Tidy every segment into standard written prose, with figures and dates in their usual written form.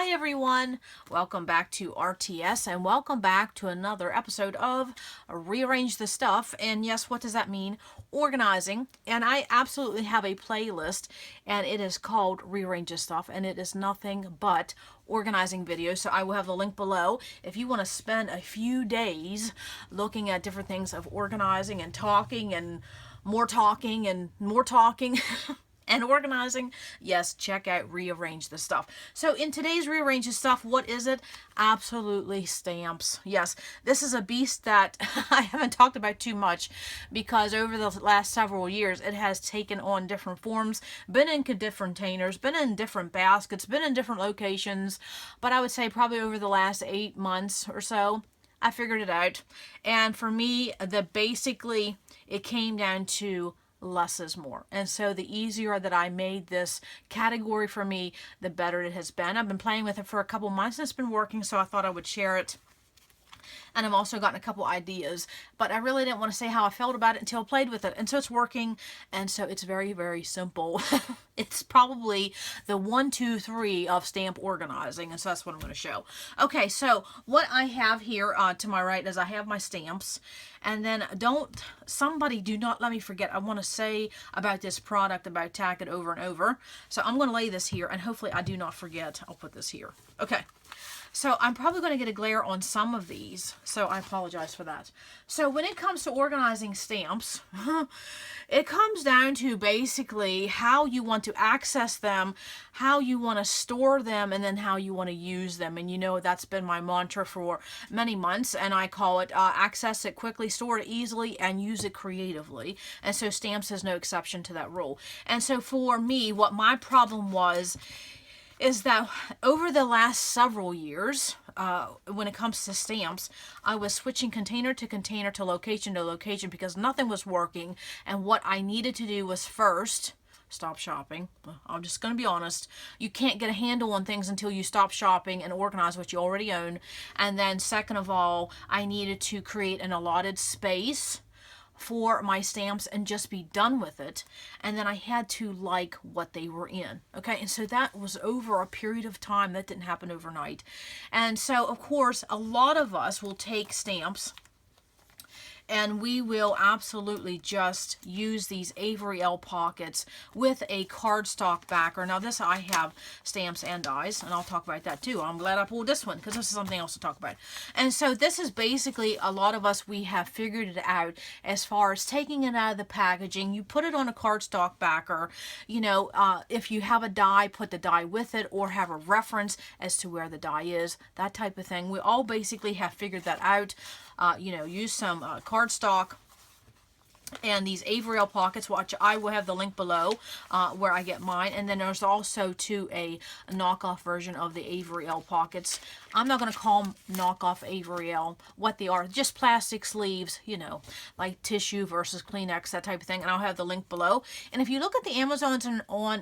Hi everyone, welcome back to RTS and welcome back to another episode of Rearrange the Stuff. And yes, what does that mean? Organizing. And I absolutely have a playlist and it is called Rearrange the Stuff and it is nothing but organizing videos. So I will have the link below if you want to spend a few days looking at different things of organizing and talking and more talking and more talking. And organizing, yes, check out Rearrange the Stuff. So in today's Rearrange the Stuff, what is it? Absolutely stamps. Yes, this is a beast that I haven't talked about too much because over the last several years, it has taken on different forms, been in different containers, been in different baskets, been in different locations, but I would say probably over the last 8 months or so, I figured it out. And for me, basically, it came down to less is more. And so the easier that I made this category for me, the better it has been. I've been playing with it for a couple months and it's been working, so I thought I would share it. And I've also gotten a couple ideas, but I really didn't want to say how I felt about it until I played with it. And so it's working, and so it's very, very simple. It's probably the 1, 2, 3 of stamp organizing, and so that's what I'm going to show. Okay, so what I have here to my right is I have my stamps, and then somebody do not let me forget, I want to say about this product, about Tack-It over and over. So I'm going to lay this here, and hopefully I do not forget. I'll put this here. Okay. So I'm probably going to get a glare on some of these, so I apologize for that. So when it comes to organizing stamps, it comes down to basically how you want to access them, how you want to store them, and then how you want to use them. And you know that's been my mantra for many months, and I call it access it quickly, store it easily, and use it creatively. And so stamps is no exception to that rule. And so for me, what my problem was is that over the last several years, when it comes to stamps, I was switching container to location because nothing was working. And what I needed to do was first stop shopping. I'm just going to be honest. You can't get a handle on things until you stop shopping and organize what you already own. And then second of all, I needed to create an allotted space for my stamps and just be done with it. And then I had to like what they were in. Okay, and so that was over a period of time. That didn't happen overnight. And so of course a lot of us will take stamps and we will absolutely just use these Avery L pockets with a cardstock backer. Now this, I have stamps and dies, and I'll talk about that too. I'm glad I pulled this one because this is something else to talk about. And so this is basically, a lot of us, we have figured it out as far as taking it out of the packaging. You put it on a cardstock backer. You know, if you have a die, put the die with it or have a reference as to where the die is, that type of thing. We all basically have figured that out. You know, use some cardstock and these Avery L pockets, which I will have the link below where I get mine. And then there's also a knockoff version of the Avery L pockets. I'm not going to call them knockoff Avery L. What they are, just plastic sleeves, you know, like tissue versus Kleenex, that type of thing. And I'll have the link below. And if you look at the Amazons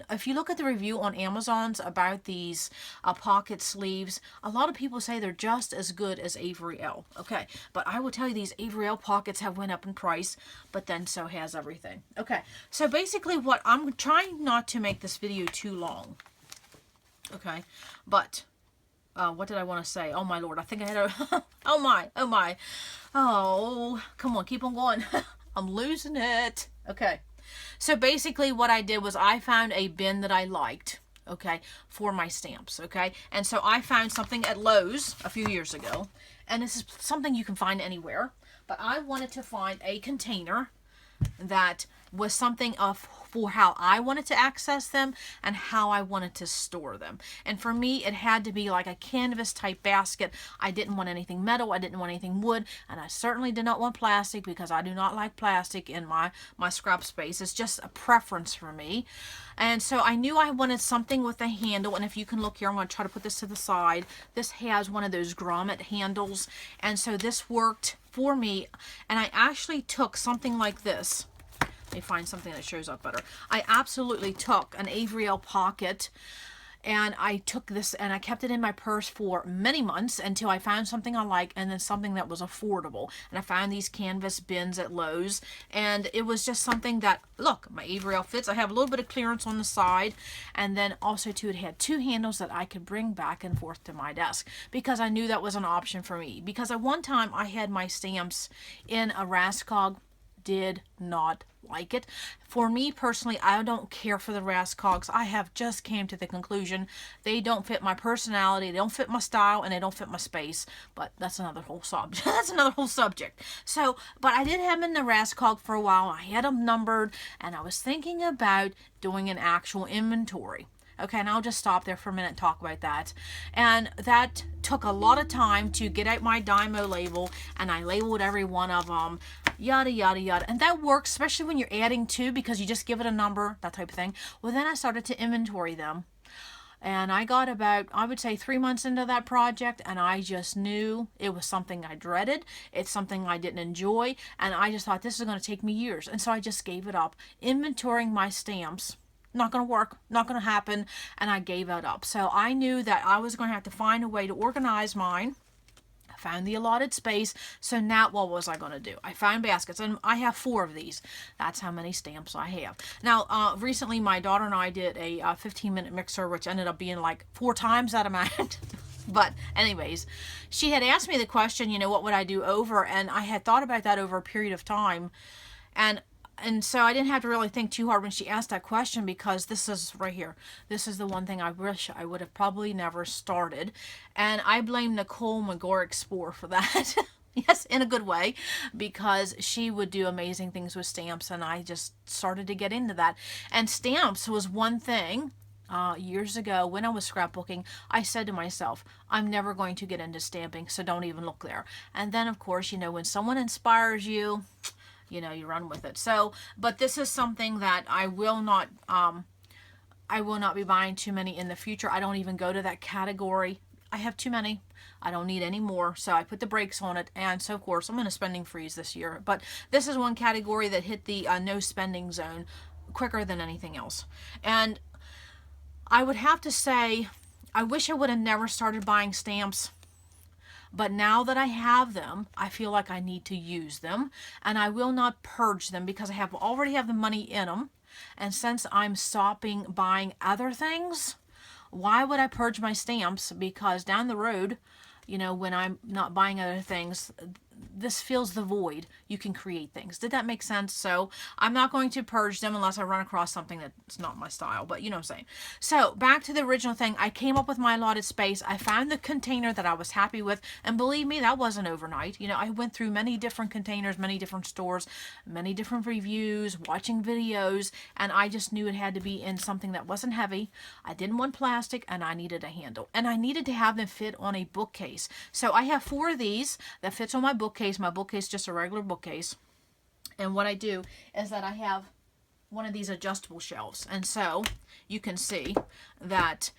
if you look at the review on Amazon's about these pocket sleeves, a lot of people say they're just as good as Avery L. Okay, but I will tell you these Avery L pockets have went up in price, but then so has everything. Okay, so basically what I'm trying not to make this video too long. Okay, but what did I want to say? Oh my Lord, I think I had a, oh my, oh, come on, keep on going. I'm losing it. Okay, so basically what I did was I found a bin that I liked, okay, for my stamps, okay, and so I found something at Lowe's a few years ago, and this is something you can find anywhere, but I wanted to find a container that was something for how I wanted to access them and how I wanted to store them. And for me, it had to be like a canvas type basket. I didn't want anything metal, I didn't want anything wood, and I certainly did not want plastic because I do not like plastic in my scrap space. It's just a preference for me. And so I knew I wanted something with a handle, and if you can look here, I'm going to try to put this to the side. This has one of those grommet handles, and so this worked for me. And I actually took something like this. Let me find something that shows up better. I absolutely took an Avery L pocket And I took this and I kept it in my purse for many months until I found something I like, and then something that was affordable. And I found these canvas bins at Lowe's, and it was just something that, look, my Avery outfits, I have a little bit of clearance on the side, and then also too, it had two handles that I could bring back and forth to my desk, because I knew that was an option for me. Because at one time I had my stamps in a Raskog, did not like it. For me personally, I don't care for the Raskogs. I have just came to the conclusion they don't fit my personality, they don't fit my style, and they don't fit my space. But that's another whole subject. That's another whole subject. So, but I did have them in the Raskog for a while. I had them numbered, and I was thinking about doing an actual inventory. Okay, and I'll just stop there for a minute and talk about that. And that took a lot of time to get out my Dymo label, and I labeled every one of them, yada, yada, yada. And that works, especially when you're adding to, because you just give it a number, that type of thing. Well, then I started to inventory them. And I got about, I would say, 3 months into that project, and I just knew it was something I dreaded. It's something I didn't enjoy, and I just thought this is going to take me years. And so I just gave it up. Inventorying my stamps, not going to work, not going to happen, and I gave it up. So I knew that I was going to have to find a way to organize mine. I found the allotted space. So now what was I going to do? I found baskets, and I have 4 of these. That's how many stamps I have. Now, recently my daughter and I did a 15-minute mixer, which ended up being like 4 times that amount. But anyways, she had asked me the question, you know, what would I do over? And I had thought about that over a period of time. And so I didn't have to really think too hard when she asked that question, because this is right here. This is the one thing I wish I would have probably never started. And I blame Nicole McGorrick-Spore for that. Yes, in a good way, because she would do amazing things with stamps, and I just started to get into that. And stamps was one thing. Years ago when I was scrapbooking, I said to myself, I'm never going to get into stamping, so don't even look there. And then, of course, you know, when someone inspires you, you know, you run with it. So, but this is something that I will not be buying too many in the future. I don't even go to that category. I have too many. I don't need any more. So I put the brakes on it. And so, of course, I'm in a spending freeze this year. But this is one category that hit the no spending zone quicker than anything else. And I would have to say, I wish I would have never started buying stamps. But now that I have them, I feel like I need to use them, and I will not purge them because I already have the money in them. And since I'm stopping buying other things, why would I purge my stamps? Because down the road, you know, when I'm not buying other things, this fills the void. You can create things. Did that make sense? So I'm not going to purge them unless I run across something that's not my style, but you know what I'm saying. So back to the original thing, I came up with my allotted space. I found the container that I was happy with, and believe me, that wasn't overnight. You know, I went through many different containers, many different stores, many different reviews, watching videos, and I just knew it had to be in something that wasn't heavy. I didn't want plastic, and I needed a handle, and I needed to have them fit on a bookcase. So I have 4 of these that fits on my bookcase. My bookcase is just a regular bookcase. And what I do is that I have one of these adjustable shelves. And so you can see that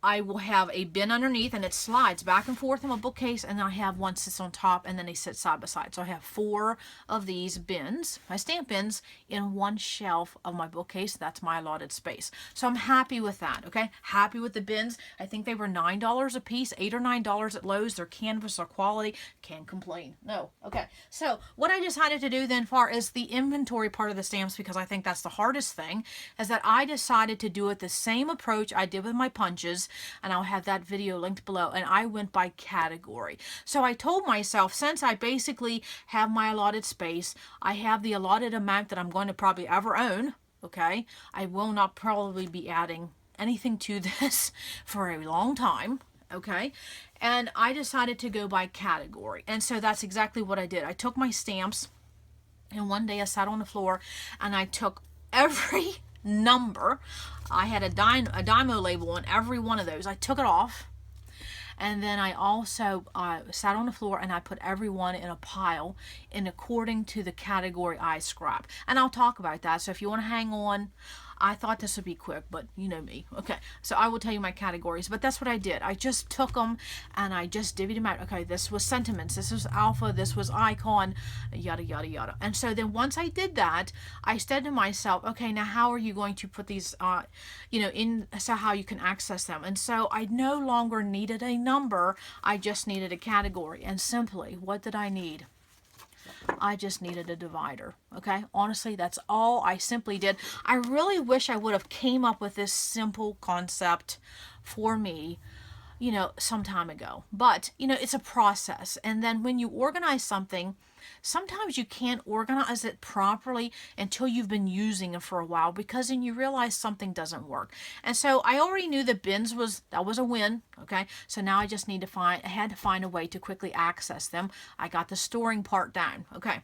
I will have a bin underneath, and it slides back and forth in my bookcase, and then I have one sits on top, and then they sit side by side. So I have 4 of these bins, my stamp bins, in one shelf of my bookcase. That's my allotted space. So I'm happy with that, okay? Happy with the bins. I think they were $9 a piece, $8 or $9 at Lowe's. Their canvas or quality. Can't complain. No. Okay. So what I decided to do then far is the inventory part of the stamps, because I think that's the hardest thing, is that I decided to do it the same approach I did with my punches. And I'll have that video linked below, and I went by category. So I told myself, since I basically have my allotted space, I have the allotted amount that I'm going to probably ever own, okay? I will not probably be adding anything to this for a long time, okay? And I decided to go by category. And so that's exactly what I did. I took my stamps, and one day I sat on the floor, and I took every number. I had a Dymo label on every one of those. I took it off, and then I also sat on the floor, and I put every one in a pile in according to the category I scrap. And I'll talk about that. So if you want to hang on, I thought this would be quick, but you know me. Okay, so I will tell you my categories, but that's what I did. I just took them and I just divvied them out. Okay, this was sentiments, this was alpha, this was icon, yada, yada, yada. And so then once I did that, I said to myself, okay, now how are you going to put these, in, so how you can access them. And so I no longer needed a number, I just needed a category. And simply, what did I need? I just needed a divider. Okay, honestly, that's all I simply did. I really wish I would have came up with this simple concept for me, some time ago. But, it's a process. And then when you organize something, sometimes you can't organize it properly until you've been using it for a while, because then you realize something doesn't work. And so I already knew the bins that was a win. Okay, so now I just I had to find a way to quickly access them. I got the storing part down. Okay,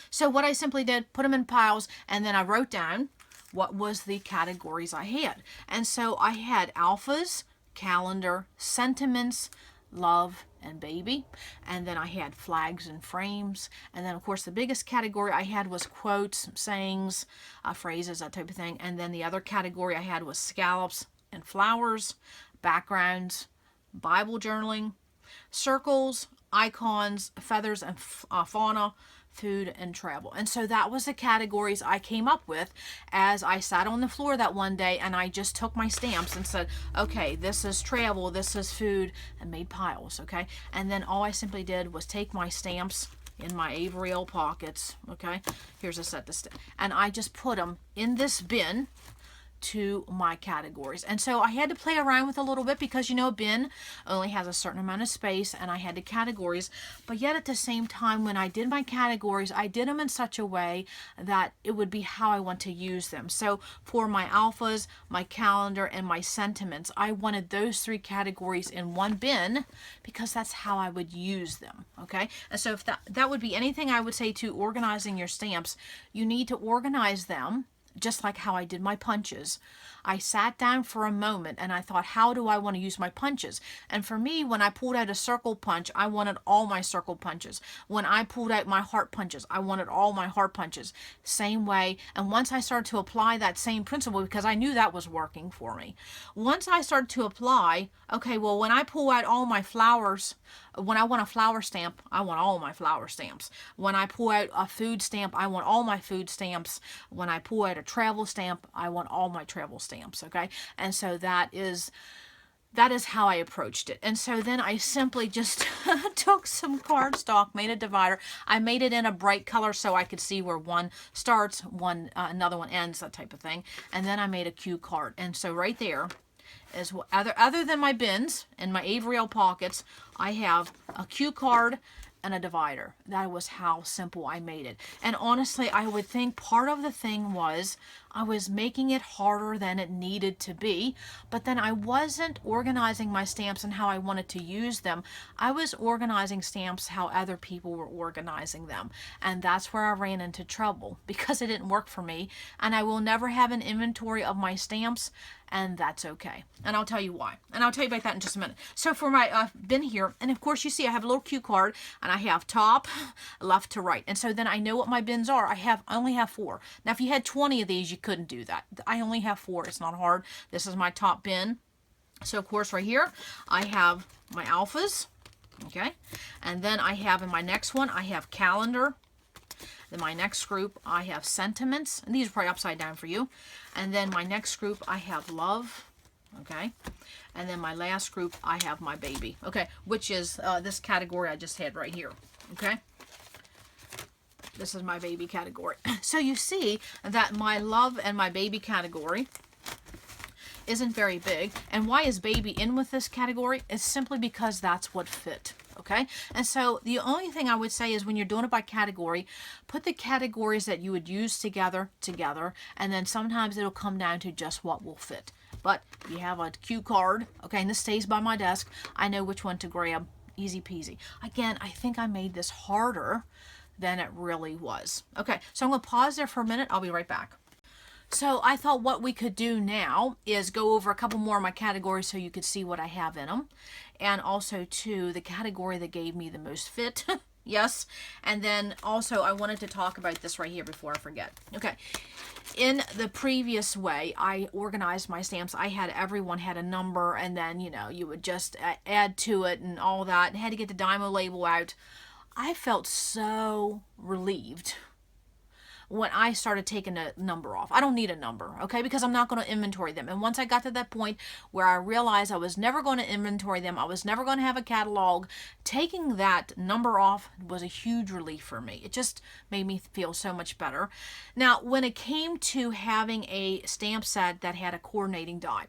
so what I simply did, put them in piles, and then I wrote down what was the categories I had. And so I had alphas, calendar, sentiments, love, and baby. And then I had flags and frames. And then, of course, the biggest category I had was quotes, sayings, phrases, that type of thing. And then the other category I had was scallops and flowers, backgrounds, Bible journaling, circles, icons, feathers, and fauna, food, and travel. And so that was the categories I came up with as I sat on the floor that one day, and I just took my stamps and said, okay, this is travel, this is food, and made piles. Okay, and then all I simply did was take my stamps in my Averill pockets. Okay, here's a set to and I just put them in this bin to my categories. And so I had to play around with a little bit, because a bin only has a certain amount of space, and I had the categories, but yet at the same time, when I did my categories, I did them in such a way that it would be how I want to use them. So for my alphas, my calendar, and my sentiments, I wanted those three categories in one bin, because that's how I would use them. Okay, and so if that would be anything I would say to organizing your stamps, you need to organize them just like how I did my punches. I sat down for a moment and I thought, how do I want to use my punches? And for me, when I pulled out a circle punch, I wanted all my circle punches. When I pulled out my heart punches, I wanted all my heart punches. Same way. And once I started to apply that same principle, because I knew that was working for me, once I started to apply, okay, well, when I pull out all my flowers, when I want a flower stamp, I want all my flower stamps. When I pull out a food stamp, I want all my food stamps. When I pull out a travel stamp, I want all my travel stamps. Okay, and so that is how I approached it. And so then I simply just took some cardstock, made a divider. I made it in a bright color so I could see where one starts, another one ends, that type of thing. And then I made a cue card. And so right there is other than my bins and my Averill pockets, I have a cue card and a divider. That was how simple I made it. And honestly, I would think part of the thing was I was making it harder than it needed to be, but then I wasn't organizing my stamps and how I wanted to use them. I was organizing stamps how other people were organizing them. And that's where I ran into trouble, because it didn't work for me. And I will never have an inventory of my stamps, and that's okay. And I'll tell you why. And I'll tell you about that in just a minute. So for my bin here, and of course you see I have a little cue card, and I have top, left to right. And so then I know what my bins are. I only have 4. Now if you had 20 of these, you couldn't do that. I only have 4. It's not hard. This is my top bin. So of course right here, I have my alphas. Okay. And then I have in my next one, I have calendar. Then my next group, I have sentiments. And these are probably upside down for you. And then my next group, I have love. Okay. And then my last group, I have my baby. Okay. Which is this category I just had right here. Okay. This is my baby category. So you see that my love and my baby category isn't very big. And why is baby in with this category? It's simply because that's what fit. Okay, and so the only thing I would say is when you're doing it by category, put the categories that you would use together, and then sometimes it'll come down to just what will fit. But you have a cue card, okay, and this stays by my desk. I know which one to grab, easy peasy. Again, I think I made this harder than it really was. Okay, so I'm going to pause there for a minute. I'll be right back. So I thought what we could do now is go over a couple more of my categories so you could see what I have in them. And also, too, the category that gave me the most fit Yes. And then also I wanted to talk about this right here before I forget. Okay. In the previous way, I organized my stamps. I had everyone had a number, and then, you know, you would just add to it and all that, and had to get the Dymo label out. I felt so relieved when I started taking a number off. I don't need a number, okay, because I'm not going to inventory them. And once I got to that point where I realized I was never going to inventory them, I was never going to have a catalog, taking that number off was a huge relief for me. It just made me feel so much better. Now, when it came to having a stamp set that had a coordinating die,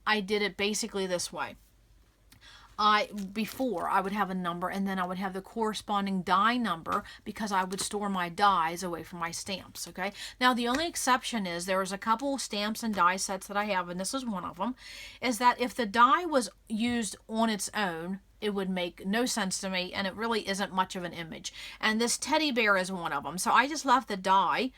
I did it basically this way. Before I would have a number, and then I would have the corresponding die number, because I would store my dies away from my stamps. Okay. Now the only exception is there's a couple stamps and die sets that I have, and this is one of them, is that if the die was used on its own, it would make no sense to me, and it really isn't much of an image. And this teddy bear is one of them. So I just left the die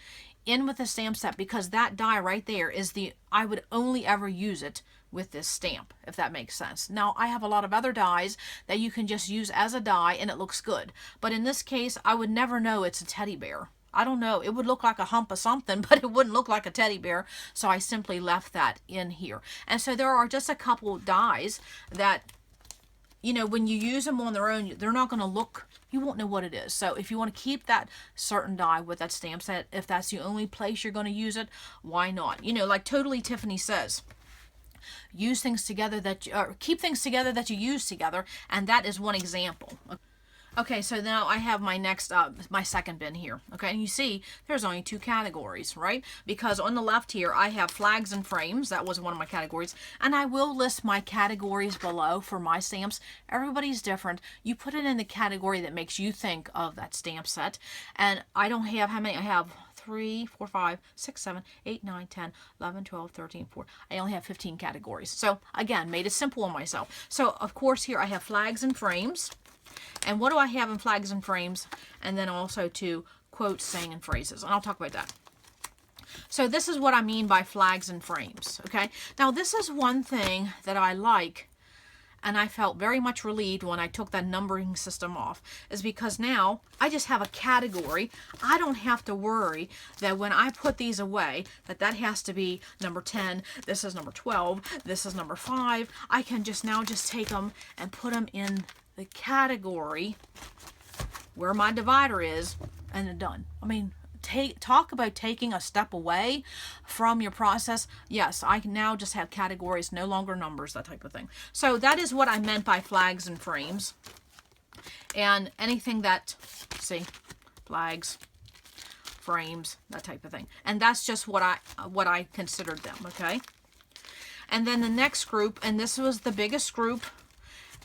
in with the stamp set, because that die right there is I would only ever use it with this stamp, if that makes sense. Now, I have a lot of other dies that you can just use as a die and it looks good. But in this case, I would never know it's a teddy bear. I don't know. It would look like a hump of something, but it wouldn't look like a teddy bear. So I simply left that in here. And so there are just a couple dies that, you know, when you use them on their own, they're not going to look, you won't know what it is. So if you want to keep that certain die with that stamp set, if that's the only place you're going to use it, why not? You know, like Totally Tiffany says, use things together keep things together that you use together, and that is one example. Okay, so now I have my next, my second bin here. Okay, and you see there's only 2 categories, right? Because on the left here I have flags and frames. That was one of my categories, and I will list my categories below for my stamps. Everybody's different. You put it in the category that makes you think of that stamp set. And I don't have, how many? I have 3, 4, 5, 6, 7, 8, 9, 10, 11, 12, 13, 14. I only have 15 categories. So again, made it simple on myself. So of course here I have flags and frames. And what do I have in flags and frames? And then also to quotes, saying, and phrases. And I'll talk about that. So this is what I mean by flags and frames. Okay. Now this is one thing that I like, and I felt very much relieved when I took that numbering system off, is because now I just have a category. I don't have to worry that when I put these away, that has to be number 10, this is number 12, this is number 5. I can just now just take them and put them in the category where my divider is, and they're done. I mean, talk about taking a step away from your process. Yes, I can now just have categories, no longer numbers, that type of thing. So that is what I meant by flags and frames. And anything that, see, flags, frames, that type of thing. And that's just what I considered them, okay? And then the next group, and this was the biggest group,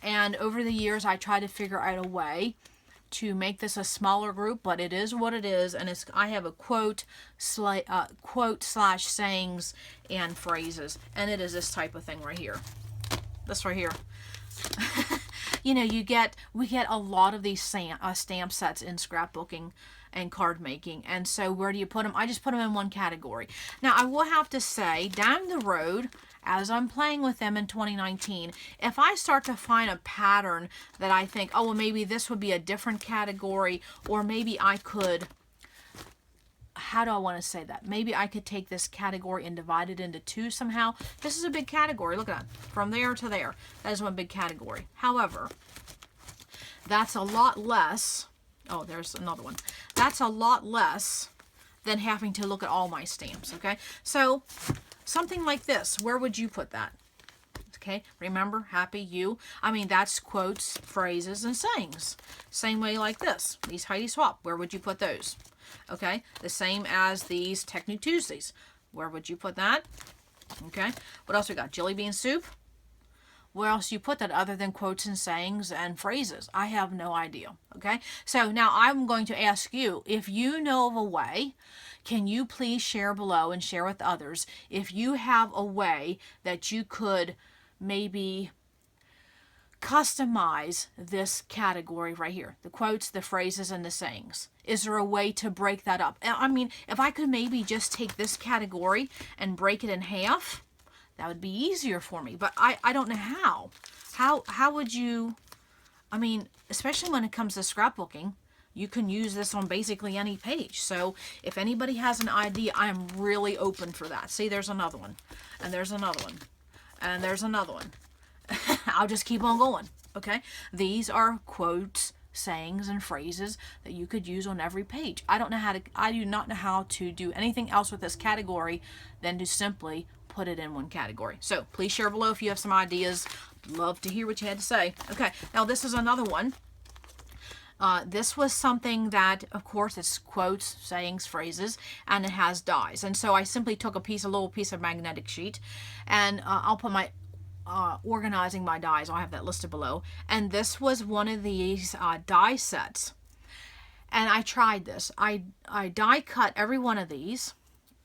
and over the years I tried to figure out a way to make this a smaller group, but it is what it is, and I have a quote slash sayings and phrases, and it is this type of thing right here. This right here. You know, we get a lot of these stamp sets in scrapbooking and card making, and so where do you put them? I just put them in one category. Now I will have to say, down the road, as I'm playing with them in 2019, if I start to find a pattern that I think, oh, well, maybe this would be a different category, or maybe I could, how do I want to say that? Maybe I could take this category and divide it into 2 somehow. This is a big category. Look at that. From there to there. That is one big category. However, that's a lot less. Oh, there's another one. That's a lot less than having to look at all my stamps, okay? So something like this, where would you put that? Okay, remember, happy you. I mean, that's quotes, phrases, and sayings. Same way like this. These Heidi Swap, where would you put those? Okay, the same as these Technique Tuesdays. Where would you put that? Okay, what else we got? Jelly bean soup. Where else do you put that other than quotes and sayings and phrases? I have no idea. Okay, so now I'm going to ask you, if you know of a way, can you please share below and share with others if you have a way that you could maybe customize this category right here, the quotes, the phrases, and the sayings. Is there a way to break that up? I mean, if I could maybe just take this category and break it in half, that would be easier for me, but I don't know how. How would you I mean, especially when it comes to scrapbooking, you can use this on basically any page. So if anybody has an idea, I am really open for that. See, there's another one, and there's another one, and there's another one. I'll just keep on going, okay? These are quotes, sayings, and phrases that you could use on every page. I do not know how to do anything else with this category than to simply put it in one category. So please share below if you have some ideas. Love to hear what you had to say. Okay, now this is another one. This was something that, of course, it's quotes, sayings, phrases, and it has dies. And so I simply took a little piece of magnetic sheet, and I'll put my organizing my dies. I'll have that listed below. And this was one of these die sets. And I tried this. I die cut every one of these.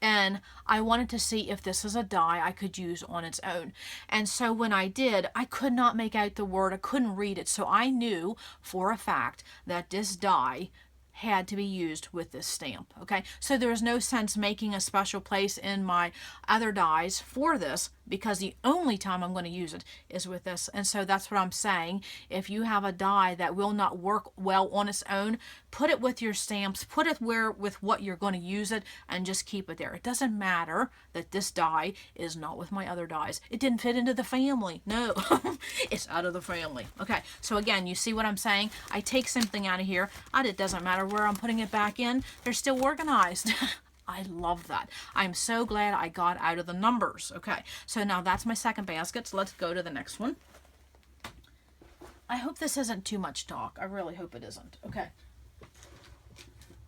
And I wanted to see if this is a die I could use on its own. And so when I did, I could not make out the word. I couldn't read it. So I knew for a fact that this die had to be used with this stamp. Okay, so there is no sense making a special place in my other dies for this, because the only time I'm going to use it is with this. And so that's what I'm saying. If you have a die that will not work well on its own, put it with your stamps, put it with what you're going to use it, and just keep it there. It doesn't matter that this die is not with my other dies. It didn't fit into the family. No, it's out of the family. Okay, so again, you see what I'm saying? I take something out of here, and it doesn't matter where I'm putting it back in. They're still organized. I love that. I'm so glad I got out of the numbers. Okay, so now that's my second basket. So let's go to the next one. I hope this isn't too much talk. I really hope it isn't. Okay.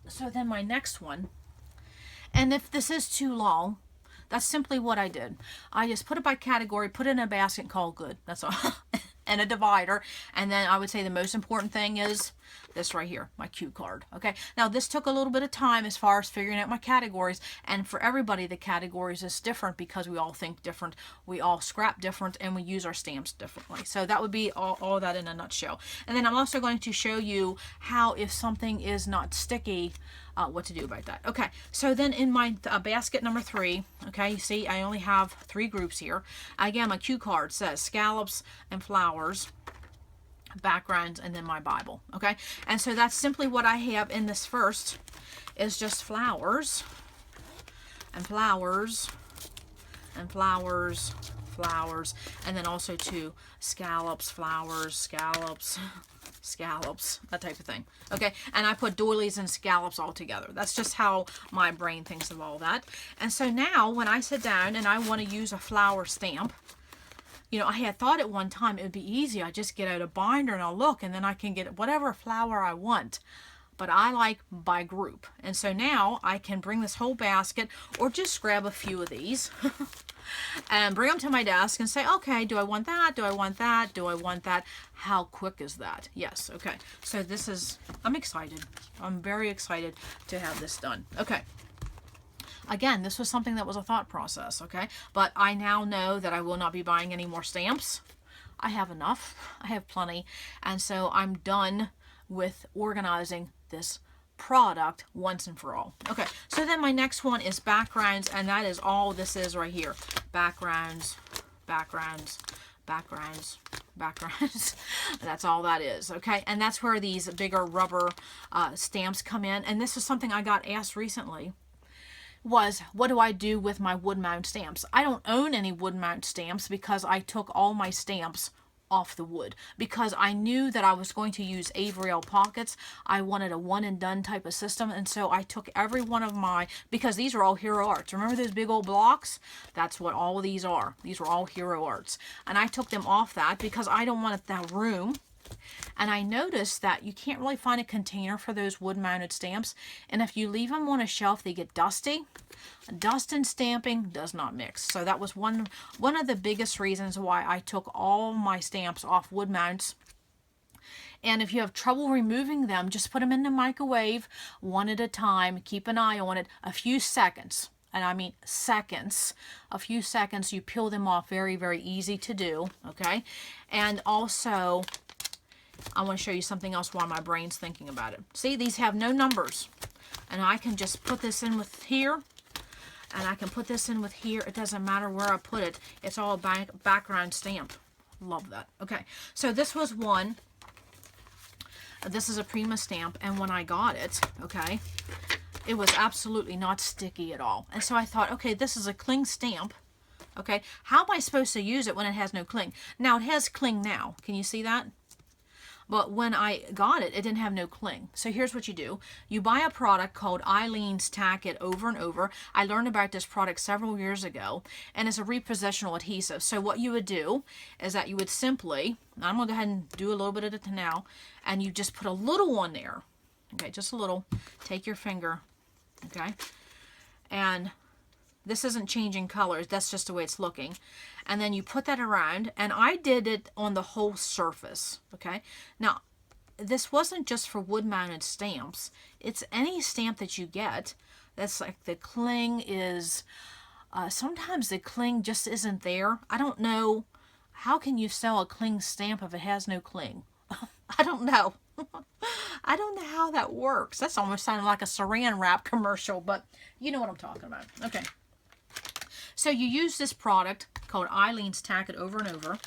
So then my next one, and if this is too long, that's simply what I did. I just put it by category, put it in a basket, called good. That's all. And a divider. And then I would say the most important thing is this right here, my cue card. Okay, now this took a little bit of time as far as figuring out my categories, and for everybody the categories is different because we all think different, we all scrap different, and we use our stamps differently. So that would be all that in a nutshell. And then I'm also going to show you how, if something is not sticky, what to do about that. Okay, so then in my basket number 3, okay, you see I only have 3 groups here. Again, my cue card says scallops and flowers, backgrounds, and then my Bible. Okay, and so that's simply what I have in this first, is just flowers and flowers and flowers, flowers, and then also 2 scallops, flowers, scallops, scallops, that type of thing. Okay, and I put doilies and scallops all together. That's just how my brain thinks of all that. And so now when I sit down and I want to use a flower stamp, you know, I had thought at one time it would be easy. I just get out a binder and I'll look, and then I can get whatever flower I want. But I like by group. And so now I can bring this whole basket, or just grab a few of these and bring them to my desk and say, okay, do I want that? Do I want that? Do I want that? How quick is that? Yes. Okay. So this is, I'm excited. I'm very excited to have this done. Okay. Again, this was something that was a thought process, okay? But I now know that I will not be buying any more stamps. I have enough. I have plenty. And so I'm done with organizing this product once and for all. Okay, so then my next one is backgrounds, and that is all this is right here. Backgrounds, backgrounds, backgrounds, backgrounds. That's all that is, okay? And that's where these bigger rubber stamps come in. And this is something I got asked recently, was what do I do with my wood mount stamps? I don't own any wood mount stamps because I took all my stamps off the wood because I knew that I was going to use Averill pockets. I wanted a one and done type of system, and so I took every one of my, because these are all Hero Arts. Remember those big old blocks? That's what all of these are. These were all Hero Arts, and I took them off that because I don't want that room. And I noticed that you can't really find a container for those wood mounted stamps, and if you leave them on a shelf they get dusty. Dust and stamping does not mix. So that was one of the biggest reasons why I took all my stamps off wood mounts. And if you have trouble removing them, just put them in the microwave one at a time. Keep an eye on it, a few seconds. And I mean seconds, a few seconds, you peel them off. Very, very easy to do, okay? And also, I want to show you something else while my brain's thinking about it. See, these have no numbers. And I can just put this in with here, and I can put this in with here. It doesn't matter where I put it. It's all a background stamp. Love that. Okay, so this was one This is a Prima stamp, and when I got it, okay, it was absolutely not sticky at all. And so I thought, okay, this is a cling stamp. Okay, how am I supposed to use it when it has no cling? Now, it has cling now. Can you see that? But when I got it, it didn't have no cling. So here's what you do. You buy a product called Aleene's Tack-It Over and Over. I learned about this product several years ago, and it's a repositional adhesive. So what you would do is that you would simply, I'm going to go ahead and do a little bit of it now, and you just put a little on there. Okay, just a little. Take your finger, okay, and this isn't changing colors. That's just the way it's looking. And then you put that around, and I did it on the whole surface, okay? Now, this wasn't just for wood-mounted stamps. It's any stamp that you get that's like the cling is, sometimes the cling just isn't there. I don't know. How can you sell a cling stamp if it has no cling? I don't know. I don't know how that works. That's almost sounding like a saran wrap commercial, but you know what I'm talking about. Okay. So you use this product called Aleene's Tack-It Over and Over.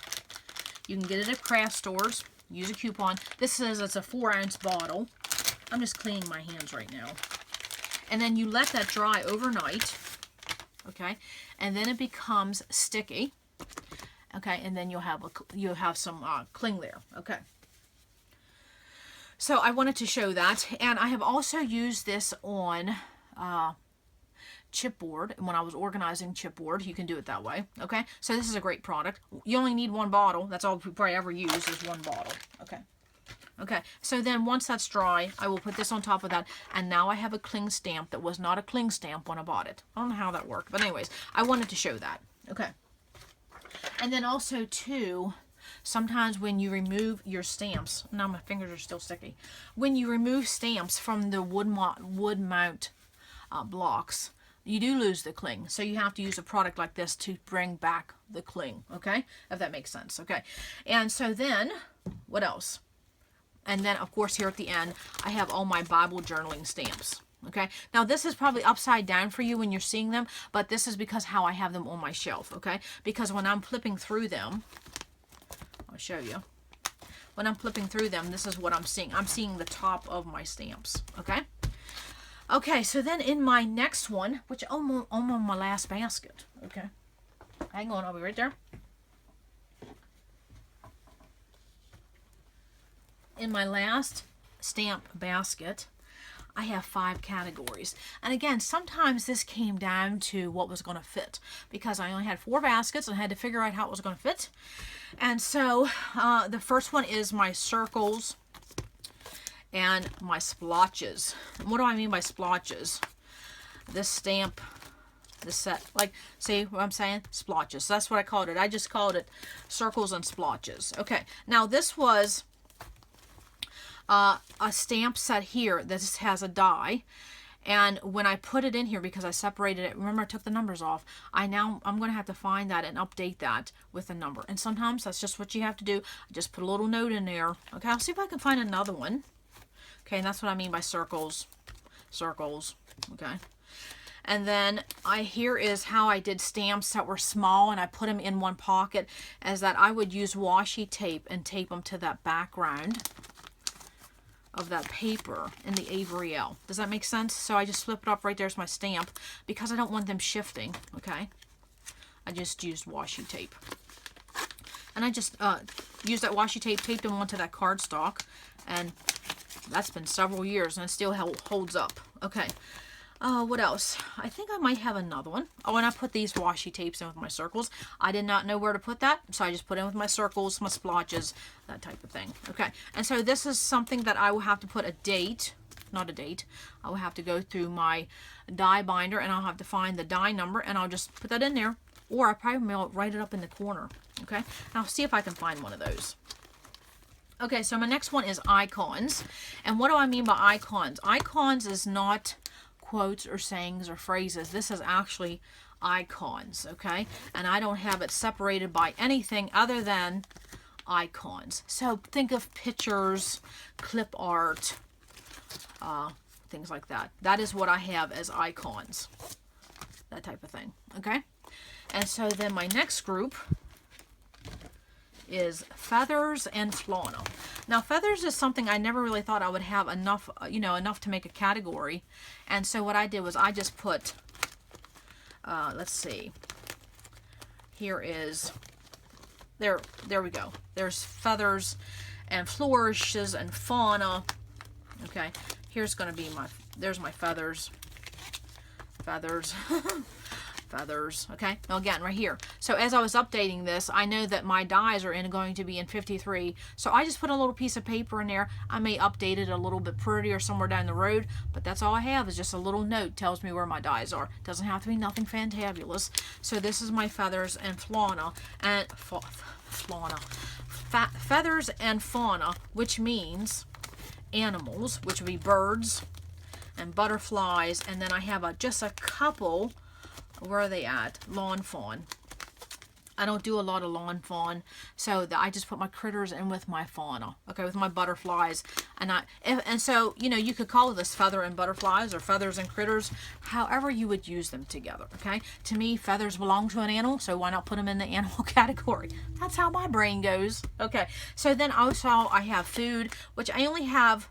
You can get it at craft stores. Use a coupon. This says it's a 4-ounce bottle. I'm just cleaning my hands right now. And then you let that dry overnight. Okay. And then it becomes sticky. Okay. And then you'll have some cling there. Okay. So I wanted to show that. And I have also used this on chipboard. When I was organizing chipboard, you can do it that way. Okay, so this is a great product. You only need one bottle. That's all we probably ever use is one bottle. Okay, so then once that's dry, I will put this on top of that, and now I have a cling stamp that was not a cling stamp when I bought it. I don't know how that worked, but anyways, I wanted to show that. Okay, and then also too, sometimes when you remove your stamps, now my fingers are still sticky, when you remove stamps from the wood mount blocks, you do lose the cling. So you have to use a product like this to bring back the cling, okay? If that makes sense, okay? And so then, what else? And then, of course, here at the end, I have all my Bible journaling stamps, okay? Now, this is probably upside down for you when you're seeing them, but this is because how I have them on my shelf, okay? Because when I'm flipping through them, I'll show you. When I'm flipping through them, this is what I'm seeing. I'm seeing the top of my stamps, okay? Okay, so then in my next one, which I'm on my last basket, okay? Hang on, I'll be right there. In my last stamp basket, I have 5 categories. And again, sometimes this came down to what was going to fit, because I only had 4 baskets and I had to figure out how it was going to fit. And so the first one is my circles and my splotches. And what do I mean by splotches? This stamp, this set, like, see what I'm saying? Splotches. So that's what I called it. I just called it circles and splotches. Okay, now this was a stamp set here that just has a die. And when I put it in here, because I separated it, remember I took the numbers off, I'm going to have to find that and update that with a number. And sometimes that's just what you have to do. I just put a little note in there. Okay, I'll see if I can find another one. Okay, and that's what I mean by circles, okay. And then here is how I did stamps that were small, and I put them in one pocket, as that I would use washi tape and tape them to that background of that paper in the Avery L. Does that make sense? So I just flip it up right there's my stamp, because I don't want them shifting, okay. I just used washi tape. And I just used that washi tape, taped them onto that cardstock, and that's been several years and it still holds up. Okay. What else? I think I might have another one. Oh, and I put these washi tapes in with my circles. I did not know where to put that, so I just put in with my circles, my splotches, that type of thing. Okay. And so this is something that I will have to put a date, not a date. I will have to go through my die binder, and I'll have to find the die number, and I'll just put that in there, or I probably will write it up in the corner. Okay. And I'll see if I can find one of those. Okay, so my next one is icons. And what do I mean by icons? Icons is not quotes or sayings or phrases. This is actually icons, okay? And I don't have it separated by anything other than icons. So think of pictures, clip art, things like that. That is what I have as icons. That type of thing, okay? And so then my next group is feathers and Fauna. Now, feathers is something I never really thought I would have enough, enough to make a category. And so what I did was I just put, let's see, here is, there we go. There's feathers and flourishes and fauna. Okay, here's going to be there's my feathers. Feathers. Feathers. Okay, now again, right here. So as I was updating this, I know that my dies are going to be in 53. So I just put a little piece of paper in there. I may update it a little bit prettier somewhere down the road, but that's all I have is just a little note tells me where my dies are. Doesn't have to be nothing fantabulous. So this is my feathers and fauna and feathers and fauna, which means animals, which would be birds and butterflies, and then I have just a couple. Where are they at? Lawn fawn. I don't do a lot of lawn fawn, so I just put my critters in with my fauna, okay, with my butterflies, and so you could call this feather and butterflies or feathers and critters, however you would use them together. Okay, to me, feathers belong to an animal, so why not put them in the animal category? That's how my brain goes. Okay, so then also I have food, which I only have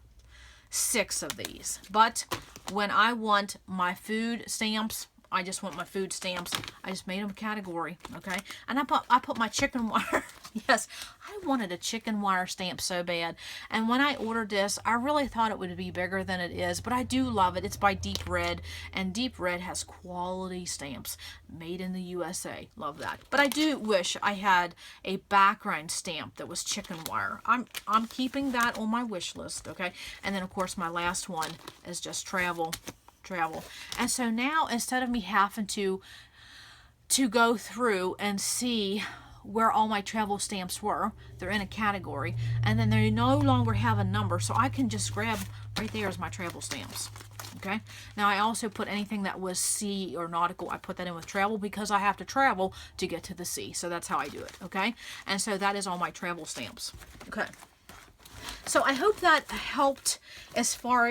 6 of these, but when I want my food stamps, I just want my food stamps. I just made them a category, okay? And I put my chicken wire. Yes, I wanted a chicken wire stamp so bad. And when I ordered this, I really thought it would be bigger than it is, but I do love it. It's by Deep Red, and Deep Red has quality stamps made in the USA. Love that. But I do wish I had a background stamp that was chicken wire. I'm keeping that on my wish list, okay? And then of course my last one is just travel. And so now, instead of me having to go through and see where all my travel stamps were, they're in a category, and then they no longer have a number, so I can just grab right there as my travel stamps. Okay, now I also put anything that was sea or nautical, I put that in with travel because I have to travel to get to the sea, so that's how I do it. Okay, and so that is all my travel stamps. Okay. So I hope that helped as far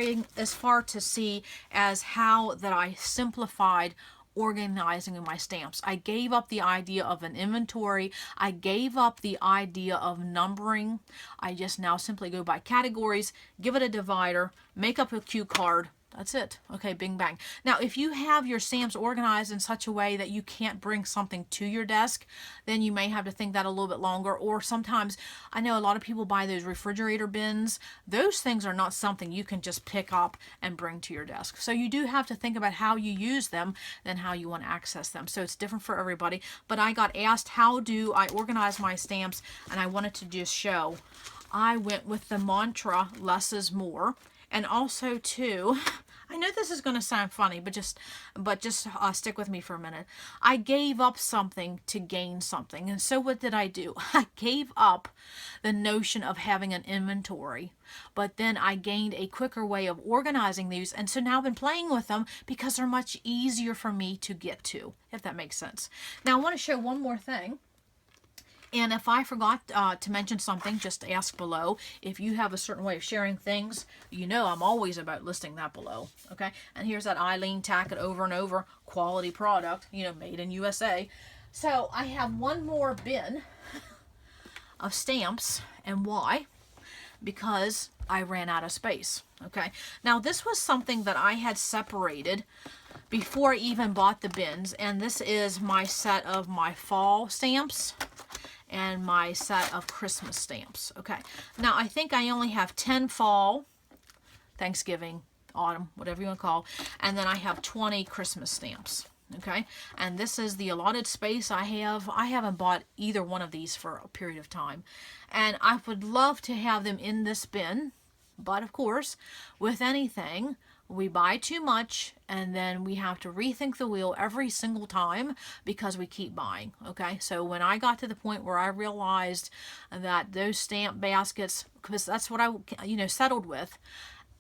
to see as how that I simplified organizing my stamps. I gave up the idea of an inventory. I gave up the idea of numbering. I just now simply go by categories, give it a divider, make up a cue card. That's it. Okay, bing bang. Now, if you have your stamps organized in such a way that you can't bring something to your desk, then you may have to think that a little bit longer. Or sometimes, I know a lot of people buy those refrigerator bins. Those things are not something you can just pick up and bring to your desk. So you do have to think about how you use them and how you want to access them. So it's different for everybody. But I got asked, how do I organize my stamps? And I wanted to just show. I went with the mantra, less is more. And also, too, I know this is going to sound funny, but just stick with me for a minute. I gave up something to gain something. And so what did I do? I gave up the notion of having an inventory, but then I gained a quicker way of organizing these. And so now I've been playing with them because they're much easier for me to get to, if that makes sense. Now I want to show one more thing. And if I forgot to mention something, just ask below. If you have a certain way of sharing things, I'm always about listing that below. Okay, and here's that Aleene Tack-It over and over quality product, made in USA. So I have one more bin of stamps, and why? Because I ran out of space. Okay, now this was something that I had separated before I even bought the bins, and this is my set of my fall stamps and my set of Christmas stamps. Okay, now I think I only have 10 fall, Thanksgiving, autumn, whatever you want to call, and then I have 20 Christmas stamps. Okay, and this is the allotted space I have. I haven't bought either one of these for a period of time, and I would love to have them in this bin, but of course, with anything, we buy too much and then we have to rethink the wheel every single time because we keep buying. Okay, so when I got to the point where I realized that those stamp baskets, because that's what I settled with,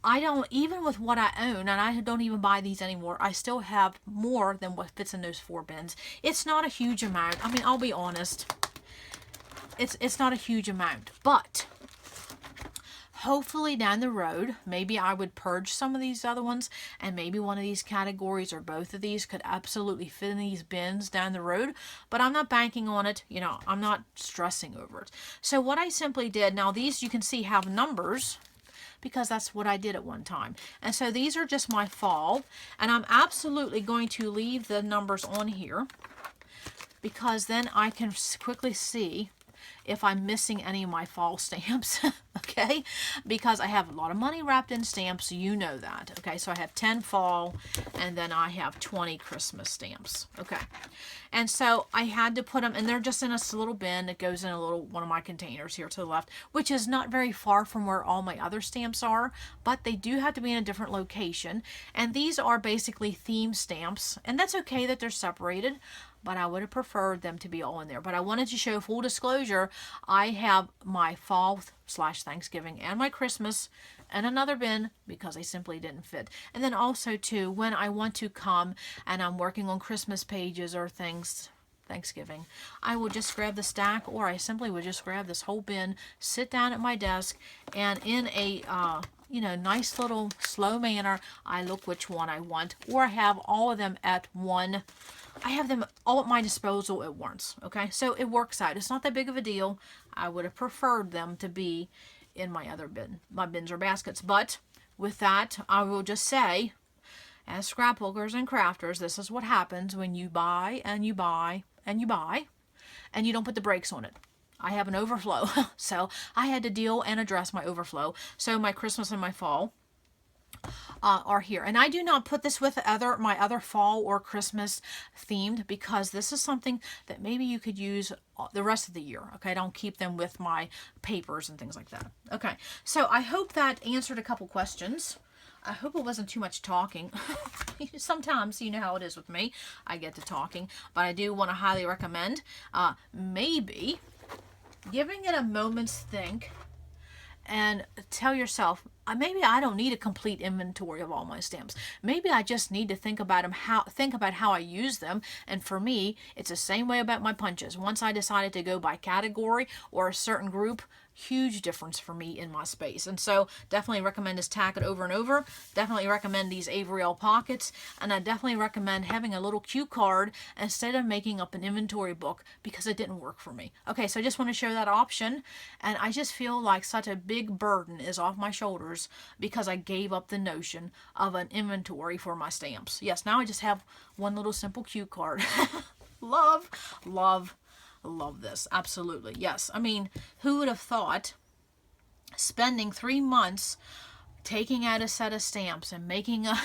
I don't, even with what I own, and I don't even buy these anymore, I still have more than what fits in those 4 bins. It's not a huge amount. I mean, I'll be honest, it's not a huge amount, but Hopefully down the road, maybe I would purge some of these other ones, and maybe one of these categories or both of these could absolutely fit in these bins down the road, but I'm not banking on it. You know, I'm not stressing over it. So what I simply did, now these you can see have numbers, because that's what I did at one time. And so these are just my fall, and I'm absolutely going to leave the numbers on here, because then I can quickly see if I'm missing any of my fall stamps, okay? Because I have a lot of money wrapped in stamps, you know that, okay? So I have 10 fall, and then I have 20 Christmas stamps, okay? And so I had to put them, and they're just in a little bin that goes in a little, one of my containers here to the left, which is not very far from where all my other stamps are, but they do have to be in a different location. And these are basically theme stamps, and that's okay that they're separated, but I would have preferred them to be all in there. But I wanted to show full disclosure, I have my fall / Thanksgiving and my Christmas in another bin because they simply didn't fit. And then also too, when I want to come and I'm working on Christmas pages or things, Thanksgiving, I will just grab the stack, or I simply would just grab this whole bin, sit down at my desk, and in a you know, nice little slow manner, I look which one I want, or I have all of them at one. I have them all at my disposal at once, okay? So it works out. It's not that big of a deal. I would have preferred them to be in my other bin, my bins or baskets. But with that, I will just say, as scrapbookers and crafters, this is what happens when you buy and you buy and you buy, and you don't put the brakes on it. I have an overflow, so I had to deal and address my overflow. So my Christmas and my fall are here, and I do not put this with my other fall or Christmas themed, because this is something that maybe you could use the rest of the year. Okay, I don't keep them with my papers and things like that. Okay, so I hope that answered a couple questions. I hope it wasn't too much talking. Sometimes, you know how it is with me, I get to talking, but I do want to highly recommend maybe giving it a moment's think and tell yourself, maybe I don't need a complete inventory of all my stamps. Maybe I just need to think about them, think about how I use them. And for me, it's the same way about my punches. Once I decided to go by category or a certain group, huge difference for me in my space. And so definitely recommend this Tack-It over and over. Definitely recommend these Avery L pockets, and I definitely recommend having a little cue card instead of making up an inventory book, because it didn't work for me. Okay, so I just want to show that option, and I just feel like such a big burden is off my shoulders because I gave up the notion of an inventory for my stamps. Yes, now I just have one little simple cue card. Love, love, love this. Absolutely. Yes. I mean, who would have thought spending 3 months taking out a set of stamps and making a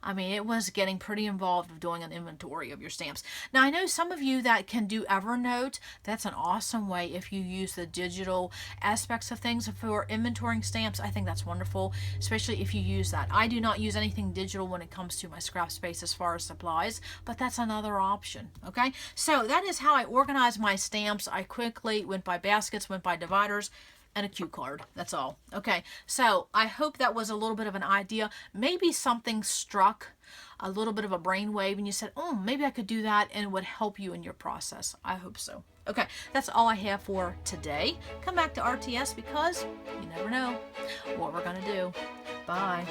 I mean, it was getting pretty involved with doing an inventory of your stamps. Now, I know some of you that can do Evernote. That's an awesome way if you use the digital aspects of things for inventorying stamps. I think that's wonderful, especially if you use that. I do not use anything digital when it comes to my scrap space as far as supplies, but that's another option, okay? So that is how I organize my stamps. I quickly went by baskets, went by dividers, and a cue card. That's all. Okay, so I hope that was a little bit of an idea. Maybe something struck a little bit of a brainwave and you said, oh, maybe I could do that, and it would help you in your process. I hope so. Okay, that's all I have for today. Come back to RTS, because you never know what we're going to do. Bye.